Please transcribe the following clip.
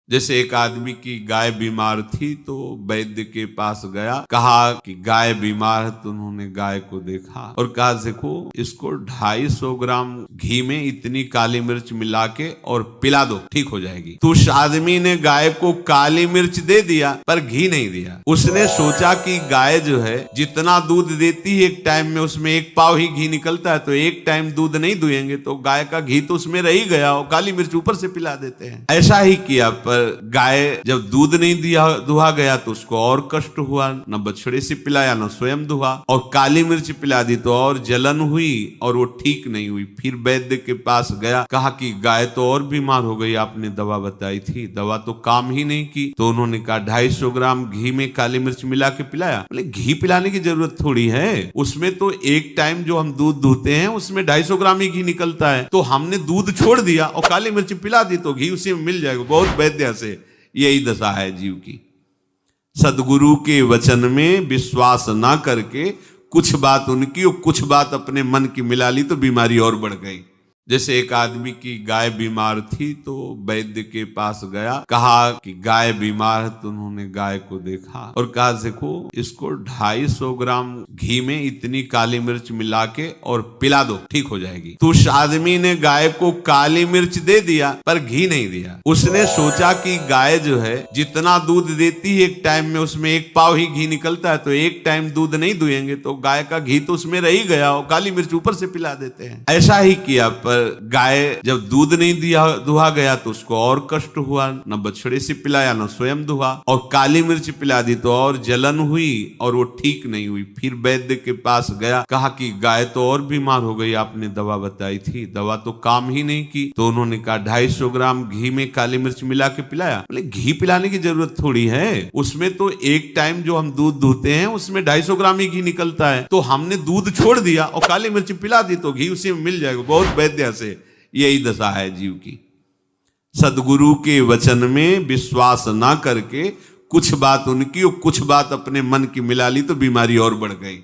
जैसे एक आदमी की गाय बीमार थी तो वैद्य के पास गया, कहा कि गाय बीमार है। तो उन्होंने गाय को देखा और कहा देखो इसको 250 ग्राम घी में इतनी काली मिर्च मिला के और पिला दो, ठीक हो जाएगी। तो उस आदमी ने गाय को काली मिर्च दे दिया पर घी नहीं दिया। उसने सोचा कि गाय जो है जितना दूध देती है एक टाइम में उसमें 1 पाव ही घी निकलता है, तो एक टाइम दूध नहीं दुएंगे तो गाय का घी तो उसमें रह ही गया और काली मिर्च ऊपर से पिला देते हैं। ऐसा ही किया, पर गाय जब दूध नहीं दिया दुहा गया तो उसको और कष्ट हुआ, न बछड़े से पिलाया न स्वयं दुहा, और काली मिर्च पिला दी तो और जलन हुई और वो ठीक नहीं हुई। फिर वैद्य के पास गया, कहा कि गाय तो और बीमार हो गई, आपने दवा बताई थी, दवा तो काम ही नहीं की। तो उन्होंने कहा 250 ग्राम घी में काली मिर्च मिला के पिलाया। बोले घी पिलाने की जरूरत थोड़ी है, उसमें तो एक टाइम जो हम दूध दूहते हैं उसमें 250 ग्राम ही घी निकलता है, तो हमने दूध छोड़ दिया और काली मिर्च पिला दी तो घी उसी में मिल जाएगा। बहुत वैद्य से यही दशा है जीव की। सदगुरु के वचन में विश्वास ना करके कुछ बात उनकी और कुछ बात अपने मन की मिला ली तो बीमारी और बढ़ गई। जैसे एक आदमी की गाय बीमार थी तो वैद्य के पास गया, कहा कि गाय बीमार है। तो उन्होंने गाय को देखा और कहा देखो इसको 250 ग्राम घी में इतनी काली मिर्च मिला के और पिला दो, ठीक हो जाएगी। तो उस आदमी ने गाय को काली मिर्च दे दिया पर घी नहीं दिया। उसने सोचा कि गाय जो है जितना दूध देती है एक टाइम में उसमें 1 पाव ही घी निकलता है, तो एक टाइम दूध नहीं दुएंगे तो गाय का घी तो उसमें रह ही गया और काली मिर्च ऊपर से पिला देते हैं। ऐसा ही किया, पर गाय जब दूध नहीं दिया दुहा गया तो उसको और कष्ट हुआ, न बछड़े से पिलाया न स्वयं दुहा, और काली मिर्च पिला दी तो और जलन हुई और वो ठीक नहीं हुई। फिर वैद्य के पास गया, कहा कि गाय तो और बीमार हो गई, आपने दवा बताई थी, दवा तो काम ही नहीं की। तो उन्होंने कहा 250 ग्राम घी में काली मिर्च मिला के पिलाया। बोले घी पिलाने की जरूरत थोड़ी है, उसमें तो एक टाइम जो हम दूध दूहते हैं उसमें 250 ग्राम ही घी निकलता है, तो हमने दूध छोड़ दिया और काली मिर्च पिला दी तो घी उसी में मिल जाएगा। बहुत वैद्य से यही दशा है जीव की। सदगुरु के वचन में विश्वास ना करके कुछ बात उनकी और कुछ बात अपने मन की मिला ली तो बीमारी और बढ़ गई।